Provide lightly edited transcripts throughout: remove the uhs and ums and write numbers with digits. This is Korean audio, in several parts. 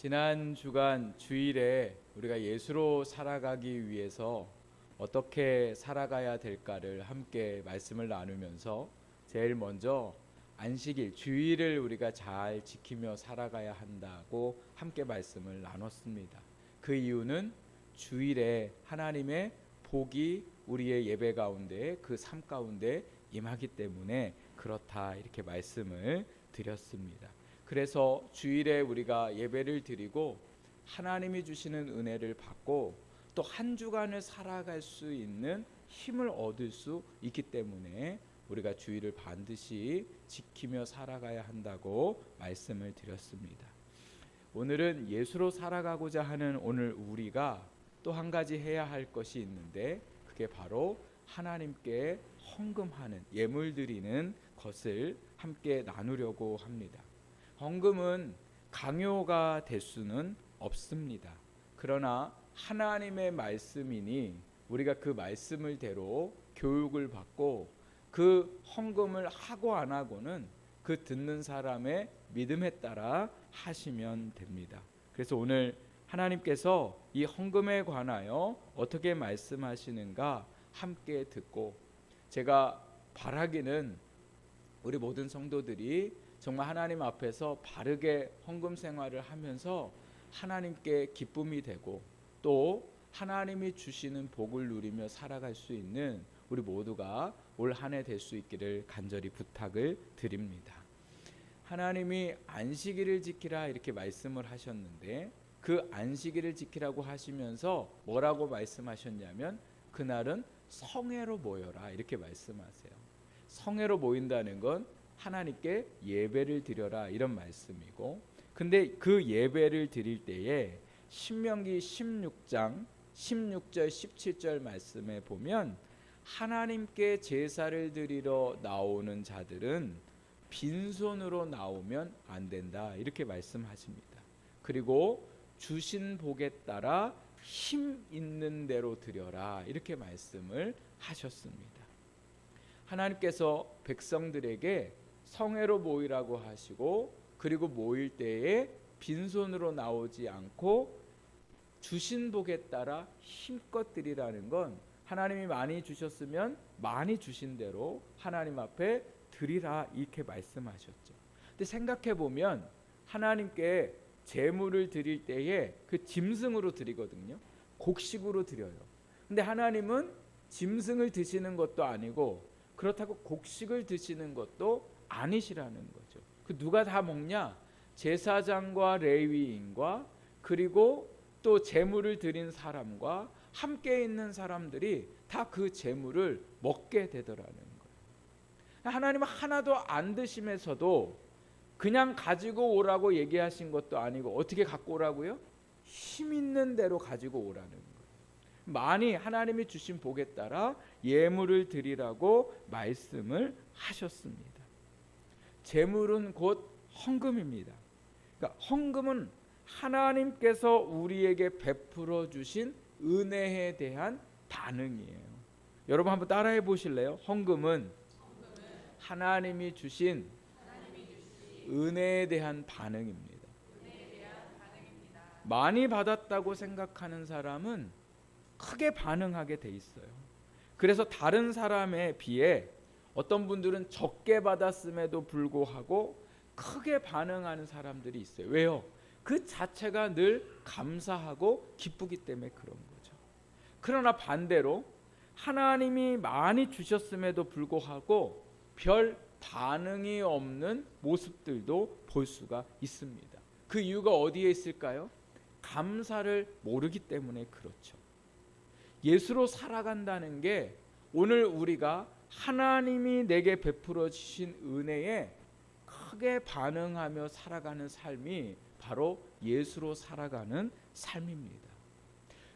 지난 주간 주일에 우리가 예수로 살아가기 위해서 어떻게 살아가야 될까를 함께 말씀을 나누면서 제일 먼저 안식일, 주일을 우리가 잘 지키며 살아가야 한다고 함께 말씀을 나눴습니다. 그 이유는 주일에 하나님의 복이 우리의 예배 가운데, 그 삶 가운데 임하기 때문에 그렇다, 이렇게 말씀을 드렸습니다. 그래서 주일에 우리가 예배를 드리고 하나님이 주시는 은혜를 받고 또 한 주간을 살아갈 수 있는 힘을 얻을 수 있기 때문에 우리가 주일을 반드시 지키며 살아가야 한다고 말씀을 드렸습니다. 오늘은 예수로 살아가고자 하는 오늘 우리가 또 한 가지 해야 할 것이 있는데, 그게 바로 하나님께 헌금하는, 예물 드리는 것을 함께 나누려고 합니다. 헌금은 강요가 될 수는 없습니다. 그러나 하나님의 말씀이니 우리가 그 말씀을 대로 교육을 받고 그 헌금을 하고 안 하고는 그 듣는 사람의 믿음에 따라 하시면 됩니다. 그래서 오늘 하나님께서 이 헌금에 관하여 어떻게 말씀하시는가 함께 듣고, 제가 바라기는 우리 모든 성도들이 정말 하나님 앞에서 바르게 헌금 생활을 하면서 하나님께 기쁨이 되고 또 하나님이 주시는 복을 누리며 살아갈 수 있는 우리 모두가 올 한 해 될 수 있기를 간절히 부탁을 드립니다. 하나님이 안식일을 지키라 이렇게 말씀을 하셨는데, 그 안식일을 지키라고 하시면서 뭐라고 말씀하셨냐면 그날은 성회로 모여라 이렇게 말씀하세요. 성회로 모인다는 건 하나님께 예배를 드려라 이런 말씀이고, 근데 그 예배를 드릴 때에 신명기 16장 16절 17절 말씀에 보면 하나님께 제사를 드리러 나오는 자들은 빈손으로 나오면 안 된다 이렇게 말씀하십니다. 그리고 주신 복에 따라 힘 있는 대로 드려라 이렇게 말씀을 하셨습니다. 하나님께서 백성들에게 성회로 모이라고 하시고, 그리고 모일 때에 빈손으로 나오지 않고 주신 복에 따라 힘껏 드리라는 건 하나님이 많이 주셨으면 많이 주신 대로 하나님 앞에 드리라 이렇게 말씀하셨죠. 근데 생각해 보면 하나님께 제물을 드릴 때에 그 짐승으로 드리거든요. 곡식으로 드려요. 근데 하나님은 짐승을 드시는 것도 아니고 그렇다고 곡식을 드시는 것도 아니시라는 거죠. 그 누가 다 먹냐? 제사장과 레위인과 그리고 또 제물을 드린 사람과 함께 있는 사람들이 다 그 제물을 먹게 되더라는 거예요. 하나님은 하나도 안 드시면서도 그냥 가지고 오라고 얘기하신 것도 아니고 어떻게 갖고 오라고요? 힘 있는 대로 가지고 오라는 거예요. 많이 하나님이 주신 복에 따라 예물을 드리라고 말씀을 하셨습니다. 제물은 곧 헌금입니다. 그러니까 헌금은 하나님께서 우리에게 베풀어 주신 은혜에 대한 반응이에요. 여러분 한번 따라해 보실래요? 헌금은 하나님이 주신 은혜에 대한 반응입니다. 많이 받았다고 생각하는 사람은 크게 반응하게 돼 있어요. 그래서 다른 사람에 비해 어떤 분들은 적게 받았음에도 불구하고 크게 반응하는 사람들이 있어요. 왜요? 그 자체가 늘 감사하고 기쁘기 때문에 그런 거죠. 그러나 반대로 하나님이 많이 주셨음에도 불구하고 별 반응이 없는 모습들도 볼 수가 있습니다. 그 이유가 어디에 있을까요? 감사를 모르기 때문에 그렇죠. 예수로 살아간다는 게 오늘 우리가 하나님이 내게 베풀어 주신 은혜에 크게 반응하며 살아가는 삶이 바로 예수로 살아가는 삶입니다.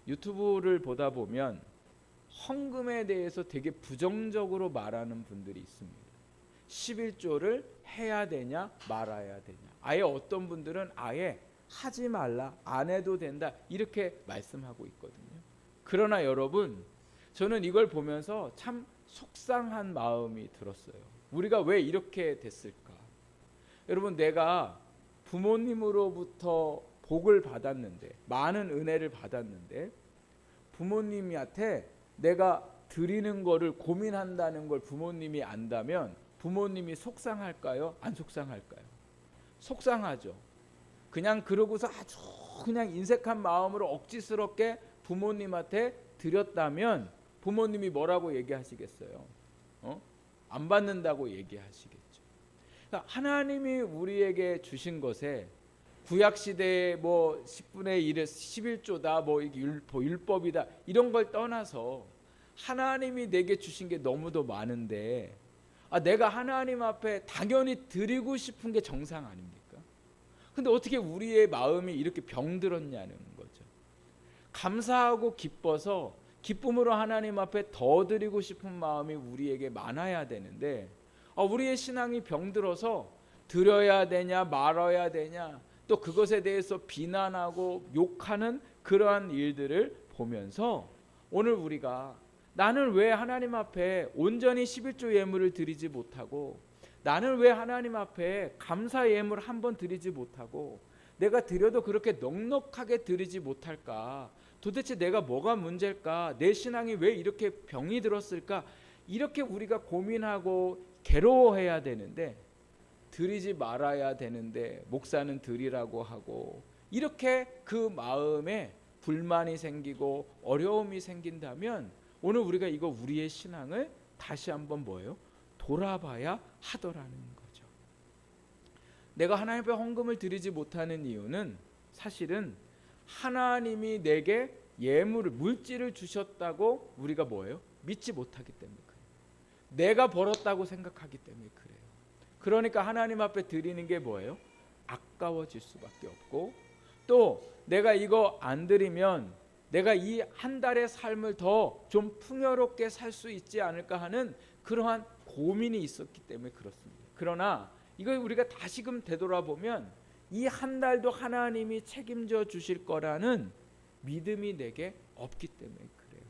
유튜브를 보다 보면 헌금에 대해서 되게 부정적으로 말하는 분들이 있습니다. 11조를 해야 되냐 말아야 되냐, 아예 어떤 분들은 아예 하지 말라, 안 해도 된다 이렇게 말씀하고 있거든요. 그러나 여러분, 저는 이걸 보면서 참 속상한 마음이 들었어요. 우리가 왜 이렇게 됐을까? 여러분, 내가 부모님으로부터 복을 받았는데, 많은 은혜를 받았는데 부모님한테 내가 드리는 거를 고민한다는 걸 부모님이 안다면 부모님이 속상할까요? 안 속상할까요? 속상하죠. 그냥 그러고서 아주 그냥 인색한 마음으로 억지스럽게 부모님한테 드렸다면 부모님이 뭐라고 얘기하시겠어요? 안 받는다고 얘기하시겠죠. 그러니까 하나님이 우리에게 주신 것에 구약 시대에 뭐 10분의 1에 11조다, 뭐 율법이다 이런 걸 떠나서 하나님이 내게 주신 게 너무도 많은데 내가 하나님 앞에 당연히 드리고 싶은 게 정상 아닙니까? 근데 어떻게 우리의 마음이 이렇게 병들었냐는 거죠. 감사하고 기뻐서 기쁨으로 하나님 앞에 더 드리고 싶은 마음이 우리에게 많아야 되는데 우리의 신앙이 병들어서 드려야 되냐 말아야 되냐 또 그것에 대해서 비난하고 욕하는 그러한 일들을 보면서 오늘 우리가 나는 왜 하나님 앞에 온전히 11조 예물을 드리지 못하고 나는 왜 하나님 앞에 감사 예물 한 번 드리지 못하고 내가 드려도 그렇게 넉넉하게 드리지 못할까? 도대체 내가 뭐가 문제일까? 내 신앙이 왜 이렇게 병이 들었을까? 이렇게 우리가 고민하고 괴로워해야 되는데 드리지 말아야 되는데 목사는 드리라고 하고 이렇게 그 마음에 불만이 생기고 어려움이 생긴다면 오늘 우리가 이거 우리의 신앙을 다시 한번 뭐예요? 돌아봐야 하더라는 거죠. 내가 하나님 앞에 헌금을 드리지 못하는 이유는 사실은 하나님이 내게 예물을 물질을 주셨다고 우리가 뭐예요? 믿지 못하기 때문에 그래요. 내가 벌었다고 생각하기 때문에 그래요. 그러니까 하나님 앞에 드리는 게 뭐예요? 아까워질 수밖에 없고 또 내가 이거 안 드리면 내가 이 한 달의 삶을 더 좀 풍요롭게 살 수 있지 않을까 하는 그러한 고민이 있었기 때문에 그렇습니다. 그러나 이걸 우리가 다시금 되돌아보면 이 한 달도 하나님이 책임져 주실 거라는 믿음이 내게 없기 때문에 그래요.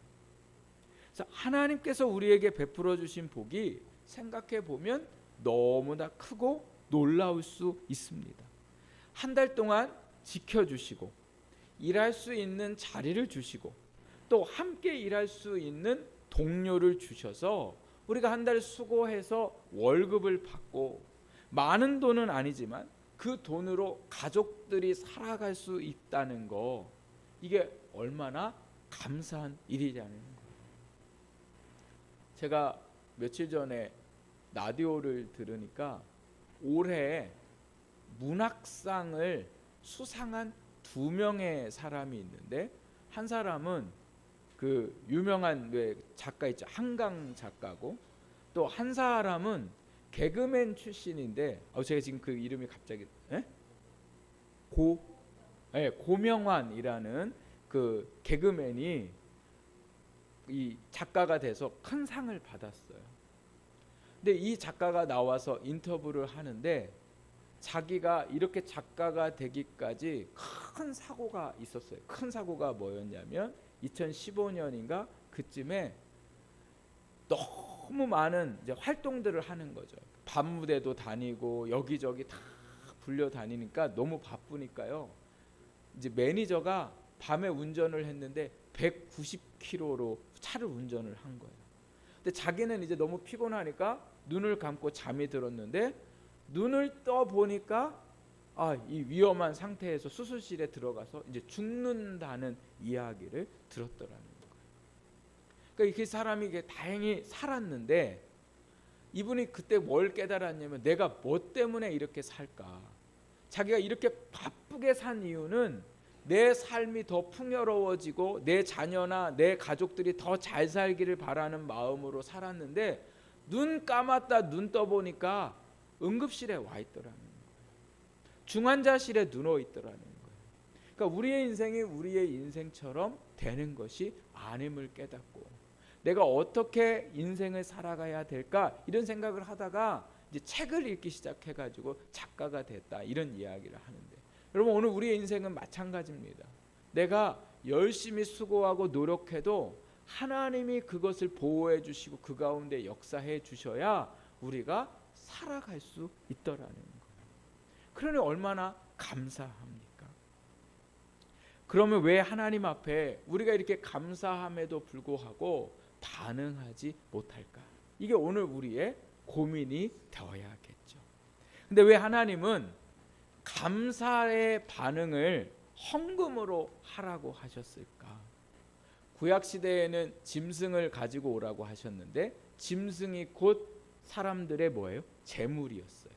그래서 하나님께서 우리에게 베풀어 주신 복이 생각해 보면 너무나 크고 놀라울 수 있습니다. 한 달 동안 지켜주시고 일할 수 있는 자리를 주시고 또 함께 일할 수 있는 동료를 주셔서 우리가 한 달 수고해서 월급을 받고 많은 돈은 아니지만 그 돈으로 가족들이 살아갈 수 있다는 거 이게 얼마나 감사한 일이라는 거예요. 제가 며칠 전에 라디오를 들으니까 올해 문학상을 수상한 2명의 사람이 있는데 한 사람은 그 유명한 작가 있죠. 한강 작가고 또 한 사람은 개그맨 출신인데 제가 지금 그 이름이 갑자기 고명환이라는 그 개그맨이 이 작가가 돼서 큰 상을 받았어요. 근데 이 작가가 나와서 인터뷰를 하는데 자기가 이렇게 작가가 되기까지 큰 사고가 있었어요. 큰 사고가 뭐였냐면 2015년인가 그쯤에 너무 많은 이제 활동들을 하는 거죠. 밤무대도 다니고 여기저기 다 불려 다니니까 너무 바쁘니까요. 이제 매니저가 밤에 운전을 했는데 190km로 차를 운전을 한 거예요. 근데 자기는 이제 너무 피곤하니까 눈을 감고 잠이 들었는데 눈을 떠 보니까 이 위험한 상태에서 수술실에 들어가서 이제 죽는다는 이야기를 들었더라는 거예요. 그러니까 그 사람이 다행히 살았는데 이분이 그때 뭘 깨달았냐면 내가 뭐 때문에 이렇게 살까? 자기가 이렇게 바쁘게 산 이유는 내 삶이 더 풍요로워지고 내 자녀나 내 가족들이 더 잘 살기를 바라는 마음으로 살았는데 눈 감았다 눈 떠보니까 응급실에 와 있더라는 거예요. 중환자실에 누워 있더라는 거예요. 그러니까 우리의 인생이 우리의 인생처럼 되는 것이 아님을 깨닫고 내가 어떻게 인생을 살아가야 될까 이런 생각을 하다가 이제 책을 읽기 시작해가지고 작가가 됐다 이런 이야기를 하는데 여러분 오늘 우리의 인생은 마찬가지입니다. 내가 열심히 수고하고 노력해도 하나님이 그것을 보호해 주시고 그 가운데 역사해 주셔야 우리가 살아갈 수 있더라는 거예요. 그러니 얼마나 감사합니까? 그러면 왜 하나님 앞에 우리가 이렇게 감사함에도 불구하고 반응하지 못할까? 이게 오늘 우리의 고민이 되어야겠죠. 근데 왜 하나님은 감사의 반응을 헌금으로 하라고 하셨을까? 구약 시대에는 짐승을 가지고 오라고 하셨는데 짐승이 곧 사람들의 뭐예요? 재물이었어요.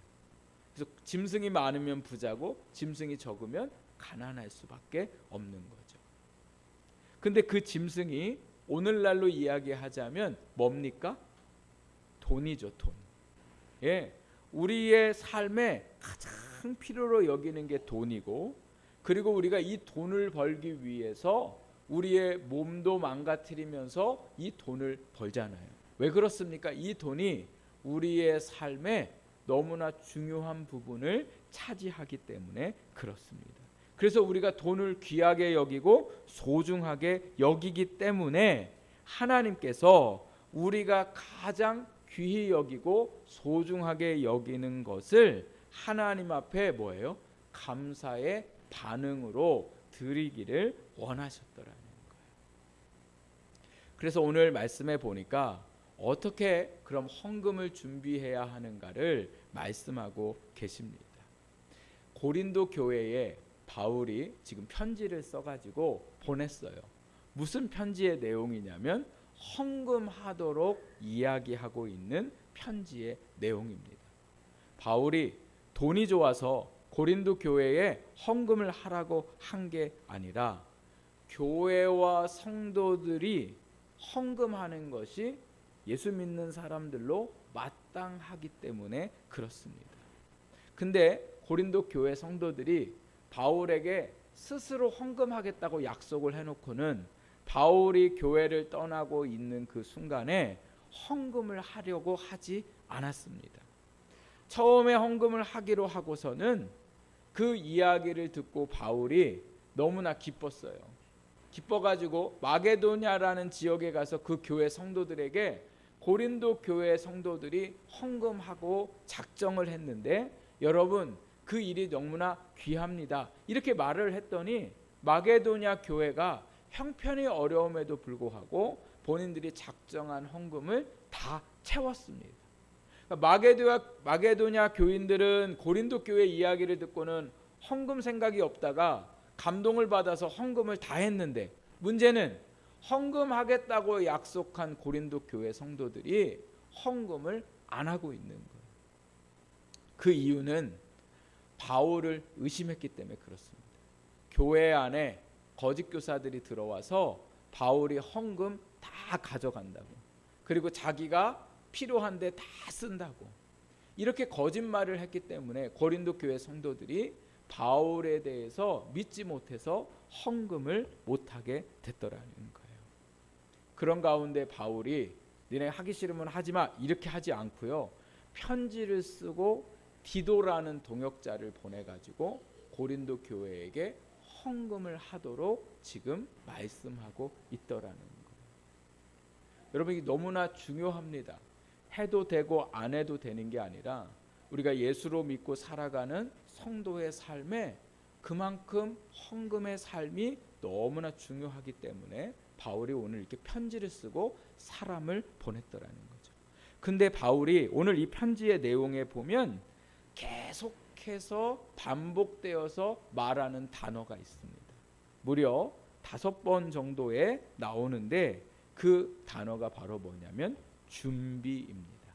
그래서 짐승이 많으면 부자고 짐승이 적으면 가난할 수밖에 없는 거죠. 근데 그 짐승이 오늘날로 이야기하자면 뭡니까? 돈이죠, 돈. 예, 우리의 삶에 가장 필요로 여기는 게 돈이고, 그리고 우리가 이 돈을 벌기 위해서 우리의 몸도 망가뜨리면서 이 돈을 벌잖아요. 왜 그렇습니까? 이 돈이 우리의 삶에 너무나 중요한 부분을 차지하기 때문에 그렇습니다. 그래서 우리가 돈을 귀하게 여기고 소중하게 여기기 때문에 하나님께서 우리가 가장 귀히 여기고 소중하게 여기는 것을 하나님 앞에 뭐예요? 감사의 반응으로 드리기를 원하셨더라는 거예요. 그래서 오늘 말씀에 보니까 어떻게 그럼 헌금을 준비해야 하는가를 말씀하고 계십니다. 고린도 교회에 바울이 지금 편지를 써가지고 보냈어요. 무슨 편지의 내용이냐면 헌금하도록 이야기하고 있는 편지의 내용입니다. 바울이 돈이 좋아서 고린도 교회에 헌금을 하라고 한 게 아니라 교회와 성도들이 헌금하는 것이 예수 믿는 사람들로 마땅하기 때문에 그렇습니다. 근데 고린도 교회 성도들이 바울에게 스스로 헌금하겠다고 약속을 해놓고는 바울이 교회를 떠나고 있는 그 순간에 헌금을 하려고 하지 않았습니다. 처음에 헌금을 하기로 하고서는 그 이야기를 듣고 바울이 너무나 기뻤어요. 기뻐가지고 마게도냐라는 지역에 가서 그 교회 성도들에게 고린도 교회 성도들이 헌금하고 작정을 했는데 여러분 그 일이 너무나 귀합니다. 이렇게 말을 했더니 마게도냐 교회가 형편이 어려움에도 불구하고 본인들이 작정한 헌금을 다 채웠습니다. 마게도냐 교인들은 고린도 교회 이야기를 듣고는 헌금 생각이 없다가 감동을 받아서 헌금을 다 했는데 문제는 헌금하겠다고 약속한 고린도 교회 성도들이 헌금을 안 하고 있는 거예요. 그 이유는 바울을 의심했기 때문에 그렇습니다. 교회 안에 거짓 교사들이 들어와서 바울이 헌금 다 가져간다고, 그리고 자기가 필요한데 다 쓴다고, 이렇게 거짓말을 했기 때문에 고린도 교회 성도들이 바울에 대해서 믿지 못해서 헌금을 못하게 됐더라는 거예요. 그런 가운데 바울이 니네 하기 싫으면 하지마 이렇게 하지 않고요, 편지를 쓰고 디도라는 동역자를 보내가지고 고린도 교회에게 헌금을 하도록 지금 말씀하고 있더라는 거예요. 여러분 이게 너무나 중요합니다. 해도 되고 안 해도 되는 게 아니라 우리가 예수로 믿고 살아가는 성도의 삶에 그만큼 헌금의 삶이 너무나 중요하기 때문에 바울이 오늘 이렇게 편지를 쓰고 사람을 보냈더라는 거죠. 근데 바울이 오늘 이 편지의 내용에 보면 계속해서 반복되어서 말하는 단어가 있습니다. 무려 5번 정도에 나오는데 그 단어가 바로 뭐냐면 준비입니다.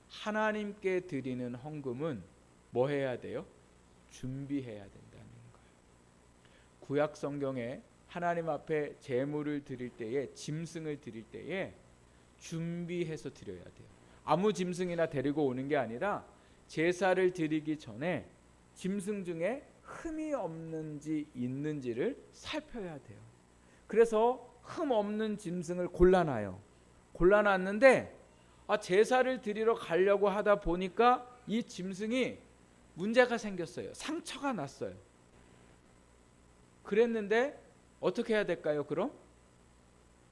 하나님께 드리는 헌금은 뭐 해야 돼요? 준비해야 된다는 거예요. 구약 성경에 하나님 앞에 제물을 드릴 때에, 짐승을 드릴 때에 준비해서 드려야 돼요. 아무 짐승이나 데리고 오는 게 아니라 제사를 드리기 전에 짐승 중에 흠이 없는지 있는지를 살펴야 돼요. 그래서 흠 없는 짐승을 골라놔요. 골라놨는데 제사를 드리러 가려고 하다 보니까 이 짐승이 문제가 생겼어요. 상처가 났어요. 그랬는데 어떻게 해야 될까요? 그럼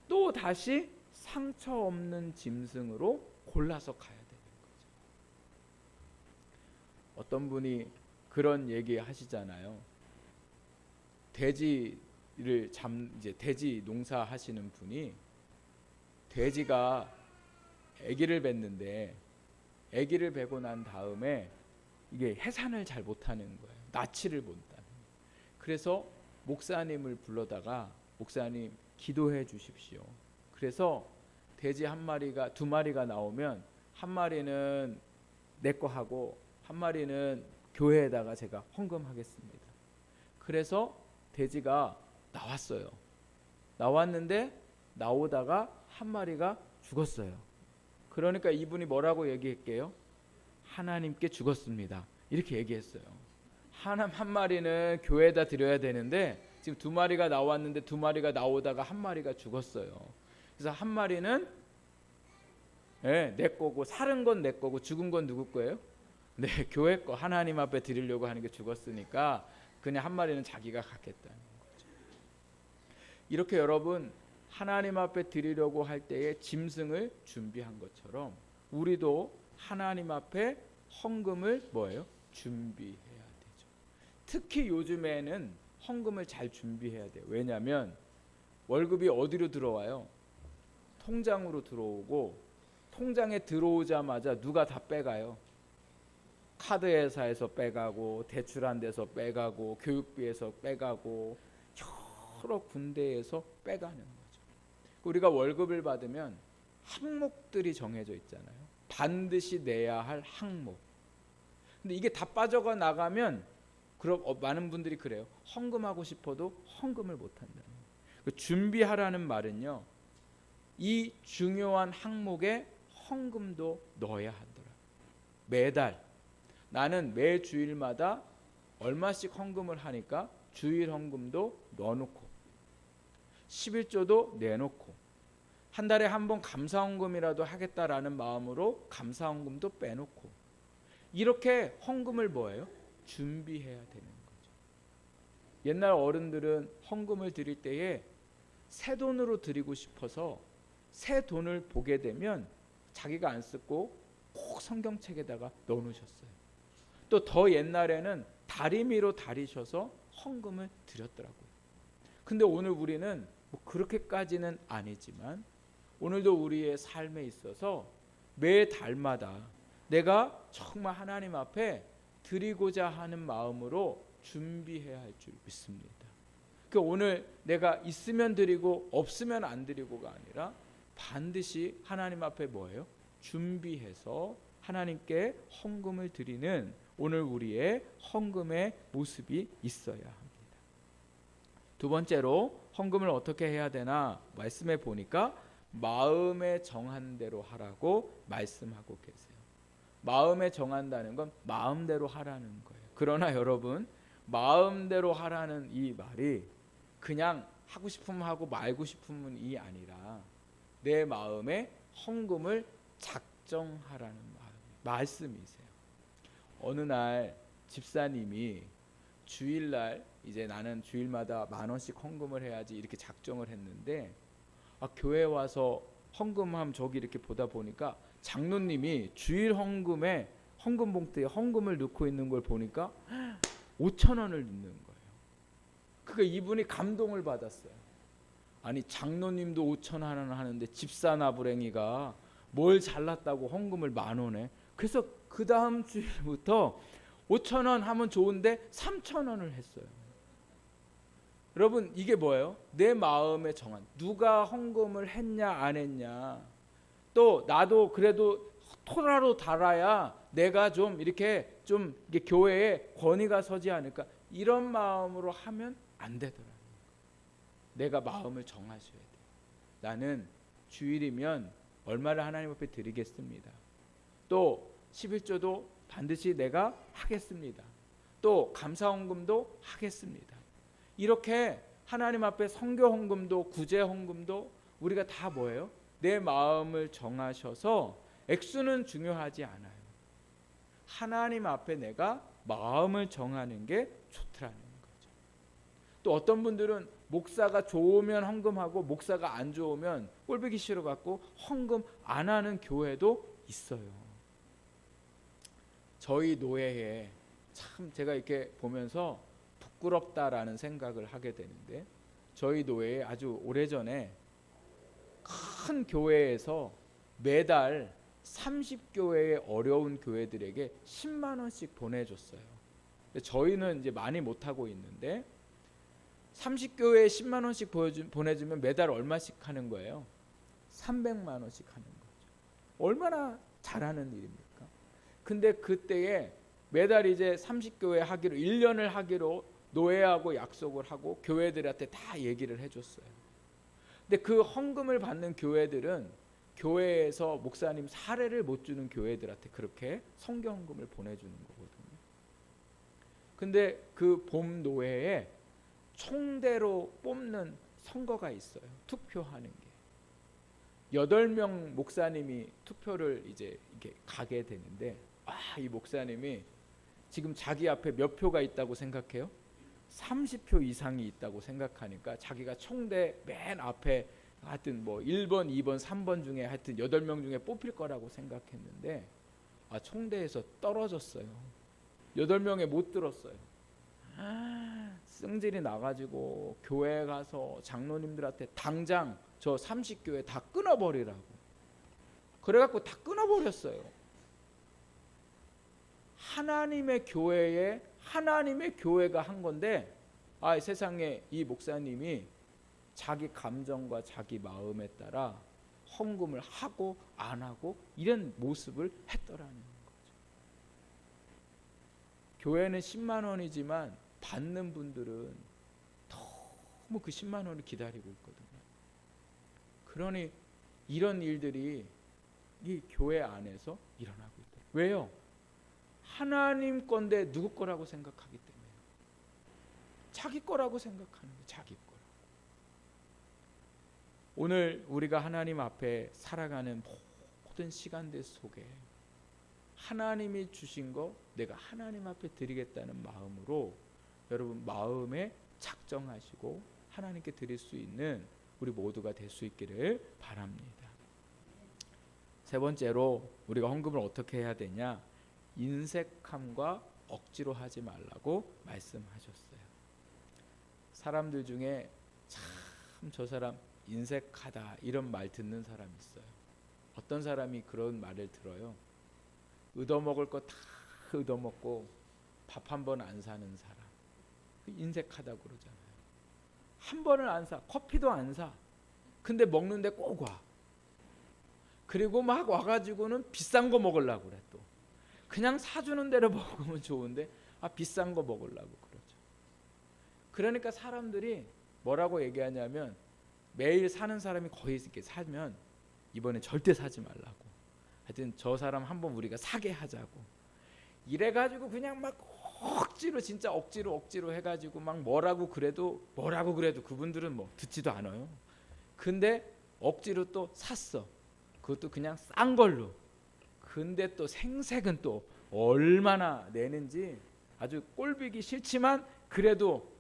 또 다시 상처 없는 짐승으로 골라서 가야 되는 거죠. 어떤 분이 그런 얘기 하시잖아요. 돼지 이제 돼지 농사 하시는 분이 돼지가 아기를 뱉는데 아기를 베고 난 다음에 이게 해산을 잘 못하는 거예요. 낯을 못하는. 그래서 목사님을 불러다가 목사님 기도해 주십시오. 그래서 돼지 두 마리가 나오면 한 마리는 내 거 하고 한 마리는 교회에다가 제가 헌금하겠습니다. 그래서 돼지가 나왔어요. 나왔는데 나오다가 한 마리가 죽었어요. 그러니까 이분이 뭐라고 얘기할게요? 하나님께 죽었습니다. 이렇게 얘기했어요. 한 마리는 교회에다 드려야 되는데 지금 두 마리가 나왔는데 두 마리가 나오다가 한 마리가 죽었어요. 그래서 한 마리는 내 거고 살은 건 내 거고 죽은 건 누구 거예요? 네, 교회 거. 하나님 앞에 드리려고 하는 게 죽었으니까 그냥 한 마리는 자기가 갖겠다는 거죠. 이렇게 여러분 하나님 앞에 드리려고 할 때에 짐승을 준비한 것처럼 우리도 하나님 앞에 헌금을 뭐예요? 준비해야 되죠. 특히 요즘에는 헌금을 잘 준비해야 돼요. 왜냐하면 월급이 어디로 들어와요? 통장으로 들어오고 통장에 들어오자마자 누가 다 빼가요? 카드 회사에서 빼가고 대출한 데서 빼가고 교육비에서 빼가고 여러 군데에서 빼가는 거죠. 우리가 월급을 받으면 항목들이 정해져 있잖아요. 반드시 내야 할 항목. 근데 이게 다 빠져가 나가면 많은 분들이 그래요. 헌금하고 싶어도 헌금을 못한다는 거예요. 준비하라는 말은요. 이 중요한 항목에 헌금도 넣어야 하더라. 매달 나는 매 주일마다 얼마씩 헌금을 하니까 주일 헌금도 넣어놓고 11조도 내놓고 한 달에 한 번 감사헌금이라도 하겠다라는 마음으로 감사헌금도 빼놓고 이렇게 헌금을 뭐예요? 준비해야 되는 거죠. 옛날 어른들은 헌금을 드릴 때에 새 돈으로 드리고 싶어서 새 돈을 보게 되면 자기가 안 쓰고 꼭 성경책에다가 넣어놓으셨어요. 또 더 옛날에는 다리미로 다리셔서 헌금을 드렸더라고요. 근데 오늘 우리는 뭐 그렇게까지는 아니지만 오늘도 우리의 삶에 있어서 매 달마다 내가 정말 하나님 앞에 드리고자 하는 마음으로 준비해야 할 줄 믿습니다. 그러니까 오늘 내가 있으면 드리고 없으면 안 드리고가 아니라 반드시 하나님 앞에 뭐예요? 준비해서 하나님께 헌금을 드리는 오늘 우리의 헌금의 모습이 있어야 합니다. 두 번째로 헌금을 어떻게 해야 되나 말씀해 보니까 마음에 정한 대로 하라고 말씀하고 계세요. 마음에 정한다는 건 마음대로 하라는 거예요. 그러나 여러분 마음대로 하라는 이 말이 그냥 하고 싶으면 하고 말고 싶으면 이 아니라 내 마음에 헌금을 작정하라는 말씀이세요. 어느 날 집사님이 주일날 이제 나는 주일마다 10,000원씩 헌금을 해야지 이렇게 작정을 했는데 교회 와서 헌금함 저기 이렇게 보다 보니까 장로님이 주일 헌금에 헌금 봉투에 헌금을 넣고 있는 걸 보니까 5,000원을 넣는 거예요. 그러니까 이분이 감동을 받았어요. 아니 장로님도 5,000원 하는데 집사 나부랭이가 뭘 잘났다고 헌금을 10,000원에. 그래서 그 다음 주일부터 5,000원 하면 좋은데 3,000원을 했어요. 여러분 이게 뭐예요? 내 마음에 정한 누가 헌금을 했냐 안 했냐 또 나도 그래도 토라로 달아야 내가 좀 이렇게 교회에 권위가 서지 않을까 이런 마음으로 하면 안 되더라고요. 내가 마음을 정하셔야 돼요. 나는 주일이면 얼마를 하나님 앞에 드리겠습니다. 또 11조도 반드시 내가 하겠습니다. 또 감사헌금도 하겠습니다. 이렇게 하나님 앞에 선교 헌금도 구제 헌금도 우리가 다 뭐예요? 내 마음을 정하셔서 액수는 중요하지 않아요. 하나님 앞에 내가 마음을 정하는 게 좋더라는 거죠. 또 어떤 분들은 목사가 좋으면 헌금하고 목사가 안 좋으면 꼴보기 싫어 갖고 헌금 안 하는 교회도 있어요. 저희 노예에 참 제가 이렇게 보면서 부끄럽다라는 생각을 하게 되는데 저희 노회에 아주 오래전에 큰 교회에서 매달 30교회의 어려운 교회들에게 10만 원씩 보내줬어요. 저희는 이제 많이 못 하고 있는데 30교회에 10만 원씩 보내주면 매달 얼마씩 하는 거예요? 300만 원씩 하는 거죠. 얼마나 잘하는 일입니까? 근데 그때에 매달 이제 30교회 하기로 1년을 하기로 노회하고 약속을 하고 교회들한테 다 얘기를 해줬어요. 근데 그 헌금을 받는 교회들은 교회에서 목사님 사례를 못 주는 교회들한테 그렇게 성경헌금을 보내주는 거거든요. 근데 그 봄 노회에 총대로 뽑는 선거가 있어요. 투표하는 게. 8명 목사님이 투표를 이제 이렇게 가게 되는데, 이 목사님이 지금 자기 앞에 몇 표가 있다고 생각해요? 30표 이상이 있다고 생각하니까 자기가 총대 맨 앞에 하여튼 뭐 1번, 2번, 3번 중에 하여튼 8명 중에 뽑힐 거라고 생각했는데 총대에서 떨어졌어요. 8명에 못 들었어요. 승질이 나가지고 교회 가서 장로님들한테 당장 저 30교회 다 끊어버리라고. 그래갖고 다 끊어버렸어요. 하나님의 교회에 하나님의 교회가 한 건데 세상에 이 목사님이 자기 감정과 자기 마음에 따라 헌금을 하고 안 하고 이런 모습을 했더라는 거죠. 교회는 10만 원이지만 받는 분들은 너무 그 10만 원을 기다리고 있거든요. 그러니 이런 일들이 이 교회 안에서 일어나고 있다. 왜요? 하나님 건데 누구 거라고 생각하기 때문에. 자기 거라고 생각하는 거예요. 자기 거라고. 오늘 우리가 하나님 앞에 살아가는 모든 시간들 속에 하나님이 주신 거 내가 하나님 앞에 드리겠다는 마음으로 여러분 마음에 작정하시고 하나님께 드릴 수 있는 우리 모두가 될 수 있기를 바랍니다. 세 번째로 우리가 헌금을 어떻게 해야 되냐? 인색함과 억지로 하지 말라고 말씀하셨어요. 사람들 중에 참 저 사람 인색하다 이런 말 듣는 사람 있어요. 어떤 사람이 그런 말을 들어요. 얻어먹을 거 다 얻어먹고 밥 한 번 안 사는 사람. 인색하다고 그러잖아요. 한 번을 안 사. 커피도 안 사. 근데 먹는데 꼭 와. 그리고 막 와가지고는 비싼 거 먹으려고 그래 또. 그냥 사주는 대로 먹으면 좋은데 비싼 거 먹으려고 그러죠. 그러니까 사람들이 뭐라고 얘기하냐면 매일 사는 사람이 거의 이렇게 사면 이번에 절대 사지 말라고. 하여튼 저 사람 한번 우리가 사게 하자고. 이래가지고 그냥 막 억지로 진짜 억지로 해가지고 막 뭐라고 그래도 그분들은 뭐 듣지도 않아요. 근데 억지로 또 샀어. 그것도 그냥 싼 걸로. 근데 또 생색은 또 얼마나 내는지 아주 꼴보기 싫지만 그래도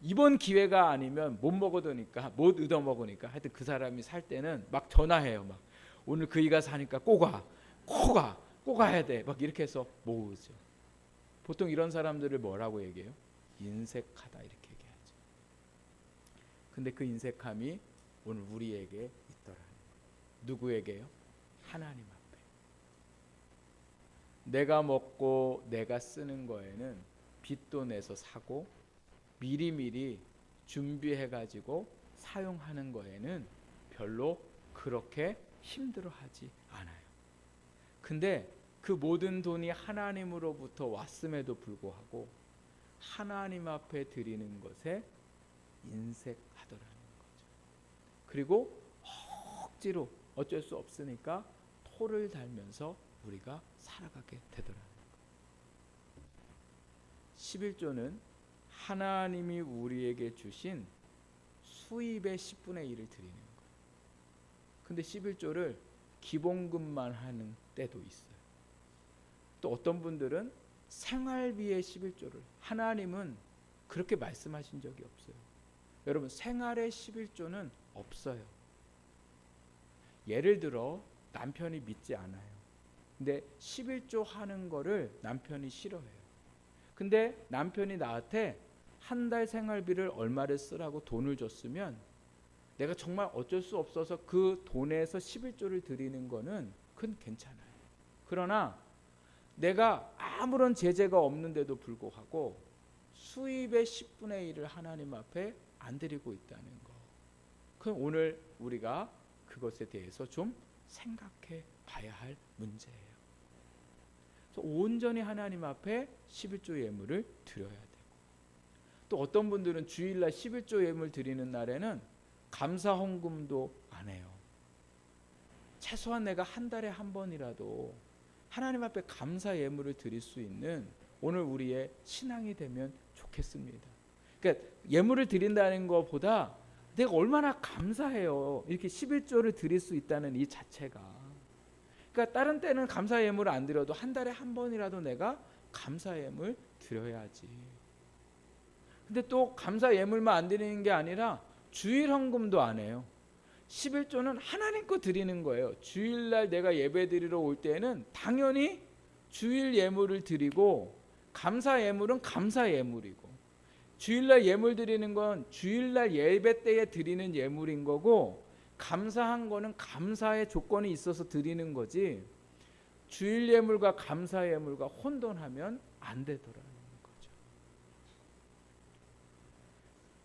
이번 기회가 아니면 못 얻어먹으니까 하여튼 그 사람이 살 때는 막 전화해요. 막 오늘 그이가 사니까 꼭 가야 돼. 막 이렇게 해서 모으죠. 보통 이런 사람들을 뭐라고 얘기해요? 인색하다 이렇게 얘기하죠. 근데 그 인색함이 오늘 우리에게 있더라는 거예요. 누구에게요? 하나님 앞에. 내가 먹고 내가 쓰는 거에는 빚도 내서 사고 미리미리 준비해가지고 사용하는 거에는 별로 그렇게 힘들어하지 않아요. 근데 그 모든 돈이 하나님으로부터 왔음에도 불구하고 하나님 앞에 드리는 것에 인색하더라는 거죠. 그리고 억지로 어쩔 수 없으니까 토를 달면서 우리가 살아가게 되더라는 거예요. 11조는 하나님이 우리에게 주신 수입의 10분의 1을 드리는 거예요. 근데 11조를 기본금만 하는 때도 있어요. 또 어떤 분들은 생활비의 11조를 하나님은 그렇게 말씀하신 적이 없어요. 여러분 생활의 11조는 없어요. 예를 들어 남편이 믿지 않아요. 근데 11조 하는 거를 남편이 싫어해요. 근데 남편이 나한테 한 달 생활비를 얼마를 쓰라고 돈을 줬으면 내가 정말 어쩔 수 없어서 그 돈에서 11조를 드리는 거는 그건 괜찮아요. 그러나 내가 아무런 제재가 없는데도 불구하고 수입의 10분의 1을 하나님 앞에 안 드리고 있다는 거. 그럼 오늘 우리가 그것에 대해서 좀 생각해 봐야 할 문제예요. 그래서 온전히 하나님 앞에 11조 예물을 드려야 되고, 또 어떤 분들은 주일날 11조 예물 드리는 날에는 감사 헌금도 안 해요. 최소한 내가 한 달에 한 번이라도 하나님 앞에 감사 예물을 드릴 수 있는 오늘 우리의 신앙이 되면 좋겠습니다. 그러니까 예물을 드린다는 것보다 내가 얼마나 감사해요. 이렇게 11조를 드릴 수 있다는 이 자체가. 그러니까 다른 때는 감사 예물을 안 드려도 한 달에 한 번이라도 내가 감사 예물 드려야지. 근데 또 감사 예물만 안 드리는 게 아니라 주일 헌금도 안 해요. 11조는 하나님 거 드리는 거예요. 주일날 내가 예배 드리러 올 때는 당연히 주일 예물을 드리고, 감사 예물은 감사 예물이고, 주일날 예물 드리는 건 주일날 예배 때에 드리는 예물인 거고, 감사한 거는 감사의 조건이 있어서 드리는 거지, 주일 예물과 감사 예물과 혼돈하면 안 되더라는 거죠.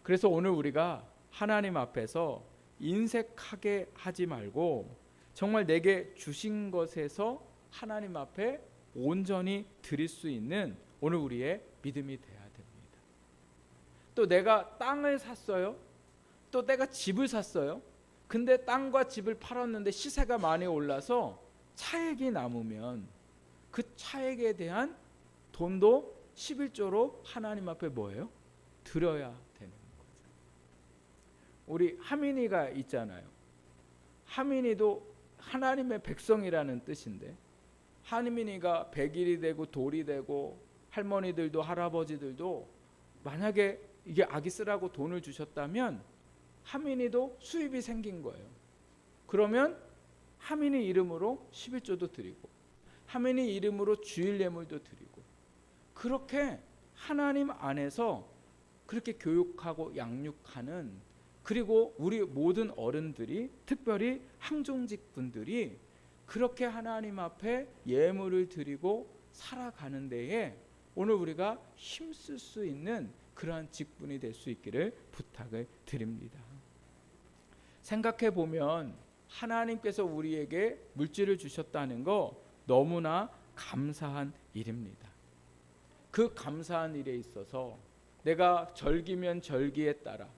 그래서 오늘 우리가 하나님 앞에서 인색하게 하지 말고 정말 내게 주신 것에서 하나님 앞에 온전히 드릴 수 있는 오늘 우리의 믿음이 돼야 됩니다. 또 내가 땅을 샀어요. 또 내가 집을 샀어요. 근데 땅과 집을 팔았는데 시세가 많이 올라서 차액이 남으면 그 차액에 대한 돈도 11조로 하나님 앞에 뭐예요? 드려야 되는 거죠. 우리 하민이가 있잖아요. 하민이도 하나님의 백성이라는 뜻인데, 하민이가 100일이 되고 돌이 되고 할머니들도 할아버지들도 만약에 이게 아기 쓰라고 돈을 주셨다면 하민이도 수입이 생긴 거예요. 그러면 하민이 이름으로 11조도 드리고, 하민이 이름으로 주일 예물도 드리고, 그렇게 하나님 안에서 그렇게 교육하고 양육하는, 그리고 우리 모든 어른들이, 특별히 항종직 분들이 그렇게 하나님 앞에 예물을 드리고 살아가는 데에 오늘 우리가 힘쓸 수 있는 그러한 직분이 될 수 있기를 부탁을 드립니다. 생각해 보면 하나님께서 우리에게 물질을 주셨다는 거 너무나 감사한 일입니다. 그 감사한 일에 있어서 내가 절기면 절기에 따라,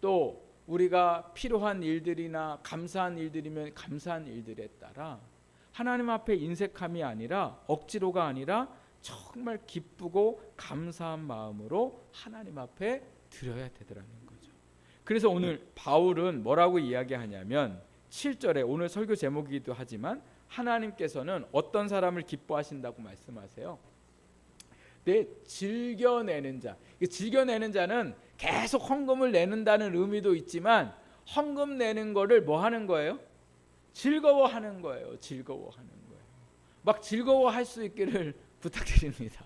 또 우리가 필요한 일들이나 감사한 일들이면 감사한 일들에 따라 하나님 앞에 인색함이 아니라, 억지로가 아니라 정말 기쁘고 감사한 마음으로 하나님 앞에 드려야 되더라는 거죠. 그래서 오늘 바울은 뭐라고 이야기하냐면 7절에, 오늘 설교 제목이기도 하지만 하나님께서는 어떤 사람을 기뻐하신다고 말씀하세요? 즐겨내는 자. 즐겨내는 자는 계속 헌금을 내는다는 의미도 있지만, 헌금 내는 거를 뭐 하는 거예요? 즐거워하는 거예요. 즐거워하는 거예요. 막 즐거워할 수 있기를 부탁드립니다.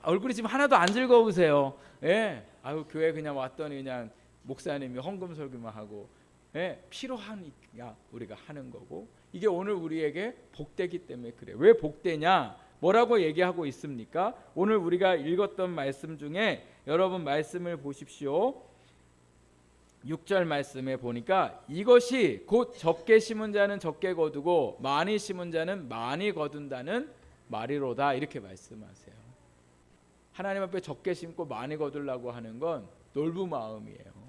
얼굴이 지금 하나도 안 즐거우세요. 예. 아유, 교회 그냥 왔더니 그냥 목사님이 헌금 설교만 하고, 예, 필요하니까 우리가 하는 거고, 이게 오늘 우리에게 복되기 때문에 그래. 왜 복되냐? 뭐라고 얘기하고 있습니까? 오늘 우리가 읽었던 말씀 중에 여러분 말씀을 보십시오. 6절 말씀에 보니까 이것이 곧 적게 심은 자는 적게 거두고 많이 심은 자는 많이 거둔다는 말이로다, 이렇게 말씀하세요. 하나님 앞에 적게 심고 많이 거두려고 하는 건 놀부 마음이에요.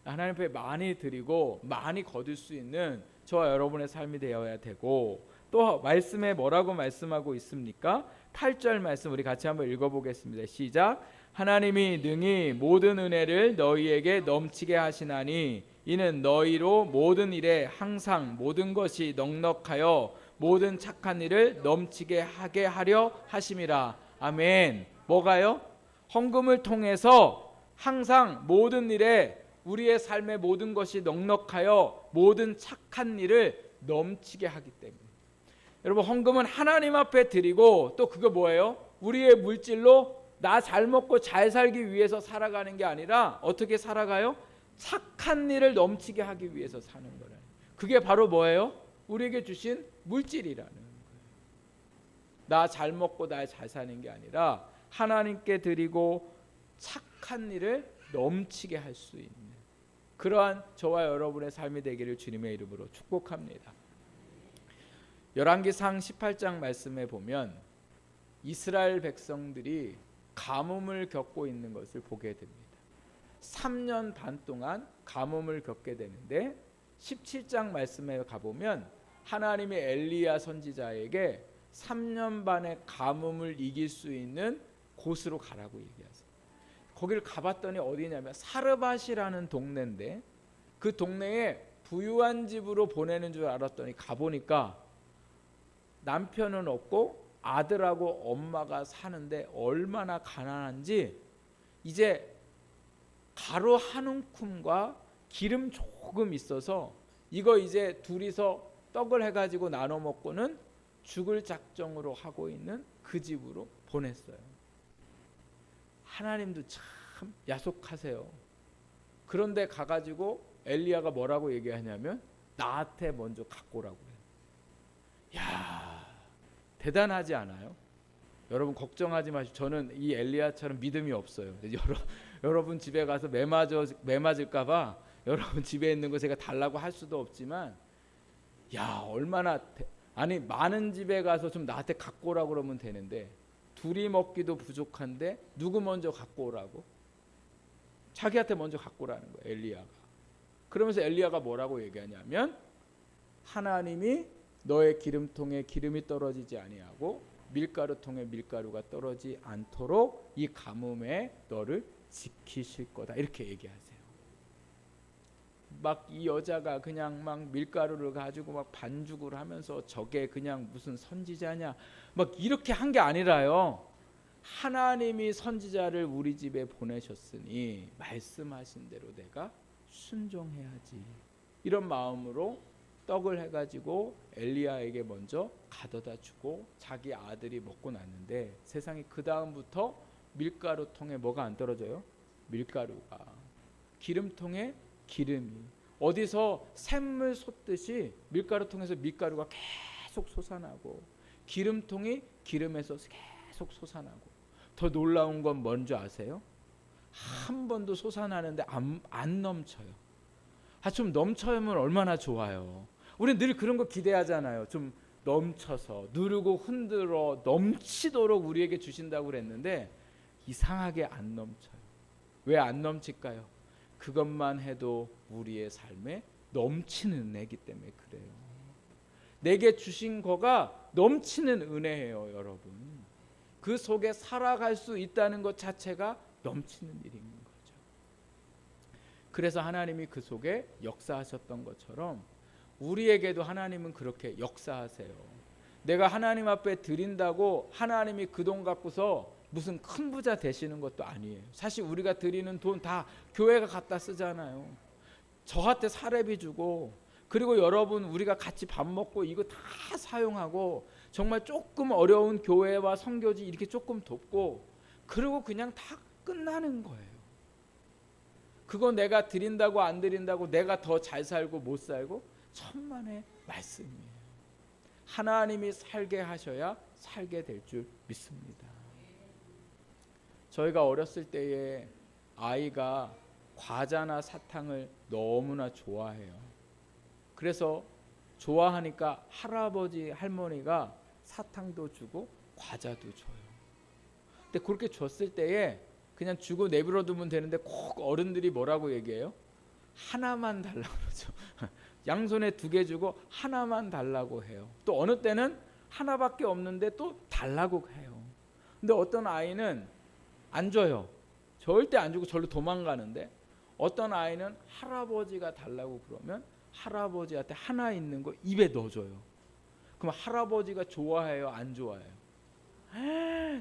하나님 앞에 많이 드리고 많이 거둘 수 있는 저와 여러분의 삶이 되어야 되고, 또 말씀에 뭐라고 말씀하고 있습니까? 8절 말씀 우리 같이 한번 읽어보겠습니다. 시작. 하나님이 능히 모든 은혜를 너희에게 넘치게 하시나니 이는 너희로 모든 일에 항상 모든 것이 넉넉하여 모든 착한 일을 넘치게 하게 하려 하심이라. 아멘. 뭐가요? 헌금을 통해서 항상 모든 일에 우리의 삶의 모든 것이 넉넉하여 모든 착한 일을 넘치게 하기 때문에. 여러분, 헌금은 하나님 앞에 드리고, 또 그거 뭐예요? 우리의 물질로 나 잘 먹고 잘 살기 위해서 살아가는 게 아니라 어떻게 살아가요? 착한 일을 넘치게 하기 위해서 사는 거예요. 그게 바로 뭐예요? 우리에게 주신 물질이라는 거예요. 나 잘 먹고 나 잘 사는 게 아니라 하나님께 드리고 착한 일을 넘치게 할 수 있는 그러한 저와 여러분의 삶이 되기를 주님의 이름으로 축복합니다. 열왕기상 18장 말씀에 보면 이스라엘 백성들이 가뭄을 겪고 있는 것을 보게 됩니다. 3년 반 동안 가뭄을 겪게 되는데 17장 말씀에 가보면 하나님이 엘리야 선지자에게 3년 반의 가뭄을 이길 수 있는 곳으로 가라고 얘기하세요. 거기를 가봤더니 어디냐면 사르밧이라는 동네인데 그 동네에 부유한 집으로 보내는 줄 알았더니 가보니까 남편은 없고 아들하고 엄마가 사는데 얼마나 가난한지 이제 가루 한 움큼과 기름 조금 있어서 이거 이제 둘이서 떡을 해가지고 나눠 먹고는 죽을 작정으로 하고 있는 그 집으로 보냈어요. 하나님도 참 야속하세요. 그런데 가가지고 엘리야가 뭐라고 얘기하냐면 나한테 먼저 갖고 오라고 해요. 야, 대단하지 않아요? 여러분 걱정하지 마시고 저는 이 엘리야처럼 믿음이 없어요. 여러분 집에 가서 매 맞을까 봐 여러분 집에 있는 거 제가 달라고 할 수도 없지만 야 얼마나 아니 많은 집에 가서 좀 나한테 갖고 오라고 그러면 되는데 둘이 먹기도 부족한데 누구 먼저 갖고 오라고? 자기한테 먼저 갖고 오라는 거예요. 엘리야가. 그러면서 엘리야가 뭐라고 얘기하냐면 하나님이 너의 기름통에 기름이 떨어지지 아니하고 밀가루통에 밀가루가 떨어지지 않도록 이 가뭄에 너를 지키실 거다 이렇게 얘기하세요. 막 이 여자가 그냥 막 밀가루를 가지고 막 반죽을 하면서 저게 그냥 무슨 선지자냐 막 이렇게 한 게 아니라요. 하나님이 선지자를 우리 집에 보내셨으니 말씀하신 대로 내가 순종해야지 이런 마음으로 떡을 해가지고 엘리야에게 먼저 가져다 주고 자기 아들이 먹고 났는데 세상에 그 다음부터 밀가루통에 뭐가 안 떨어져요? 밀가루가. 기름통에 기름이. 어디서 샘물 솟듯이 밀가루통에서 밀가루가 계속 솟아나고 기름통이 기름에서 계속 솟아나고 더 놀라운 건 뭔지 아세요? 한 번도 솟아나는데 안 넘쳐요. 좀 넘쳐면 얼마나 좋아요. 우리는 늘 그런 거 기대하잖아요. 좀 넘쳐서 누르고 흔들어 넘치도록 우리에게 주신다고 그랬는데 이상하게 안 넘쳐요. 왜 안 넘칠까요? 그것만 해도 우리의 삶에 넘치는 은혜이기 때문에 그래요. 내게 주신 거가 넘치는 은혜예요, 여러분. 그 속에 살아갈 수 있다는 것 자체가 넘치는 일인 거죠. 그래서 하나님이 그 속에 역사하셨던 것처럼 우리에게도 하나님은 그렇게 역사하세요. 내가 하나님 앞에 드린다고 하나님이 그 돈 갖고서 무슨 큰 부자 되시는 것도 아니에요. 사실 우리가 드리는 돈 다 교회가 갖다 쓰잖아요. 저한테 사례비 주고 그리고 여러분 우리가 같이 밥 먹고 이거 다 사용하고 정말 조금 어려운 교회와 선교지 이렇게 조금 돕고 그리고 그냥 다 끝나는 거예요. 그거 내가 드린다고 안 드린다고 내가 더 잘 살고 못 살고 천만의 말씀이에요. 하나님이 살게 하셔야 살게 될 줄 믿습니다. 저희가 어렸을 때에 아이가 과자나 사탕을 너무나 좋아해요. 그래서 좋아하니까 할아버지 할머니가 사탕도 주고 과자도 줘요. 근데 그렇게 줬을 때에 그냥 주고 내버려 두면 되는데 꼭 어른들이 뭐라고 얘기해요? 하나만 달라고 그러죠. 양손에 2개 주고 하나만 달라고 해요. 또 어느 때는 하나밖에 없는데 또 달라고 해요. 근데 어떤 아이는 안 줘요. 절대 안 주고 절로 도망가는데 어떤 아이는 할아버지가 달라고 그러면 할아버지한테 하나 있는 거 입에 넣어줘요. 그럼 할아버지가 좋아해요? 안 좋아해요?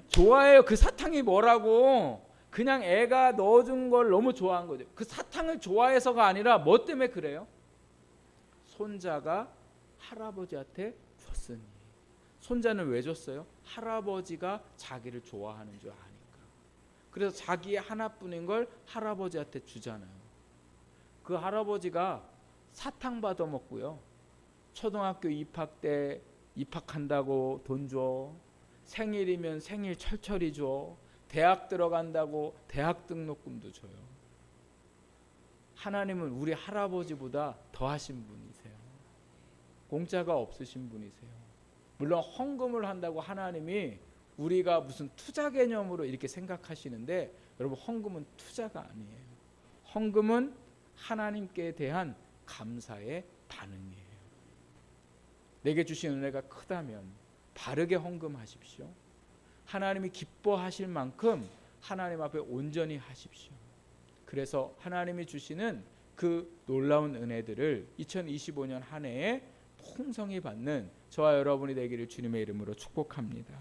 좋아해요. 그 사탕이 뭐라고. 그냥 애가 넣어준 걸 너무 좋아한 거죠. 그 사탕을 좋아해서가 아니라 뭐 때문에 그래요? 손자가 할아버지한테 줬으니. 손자는 왜 줬어요? 할아버지가 자기를 좋아하는 줄 아니까. 그래서 자기의 하나뿐인 걸 할아버지한테 주잖아요. 그 할아버지가 사탕 받아 먹고요. 초등학교 입학 때 입학한다고 돈 줘. 생일이면 생일 철철이 줘. 대학 들어간다고 대학 등록금도 줘요. 하나님은 우리 할아버지보다 더하신 분이세요. 공짜가 없으신 분이세요. 물론 헌금을 한다고 하나님이 우리가 무슨 투자 개념으로 이렇게 생각하시는데, 여러분, 헌금은 투자가 아니에요. 헌금은 하나님께 대한 감사의 반응이에요. 내게 주신 은혜가 크다면 바르게 헌금하십시오. 하나님이 기뻐하실 만큼 하나님 앞에 온전히 하십시오. 그래서 하나님이 주시는 그 놀라운 은혜들을 2025년 한 해에 풍성히 받는 저와 여러분이 되기를 주님의 이름으로 축복합니다.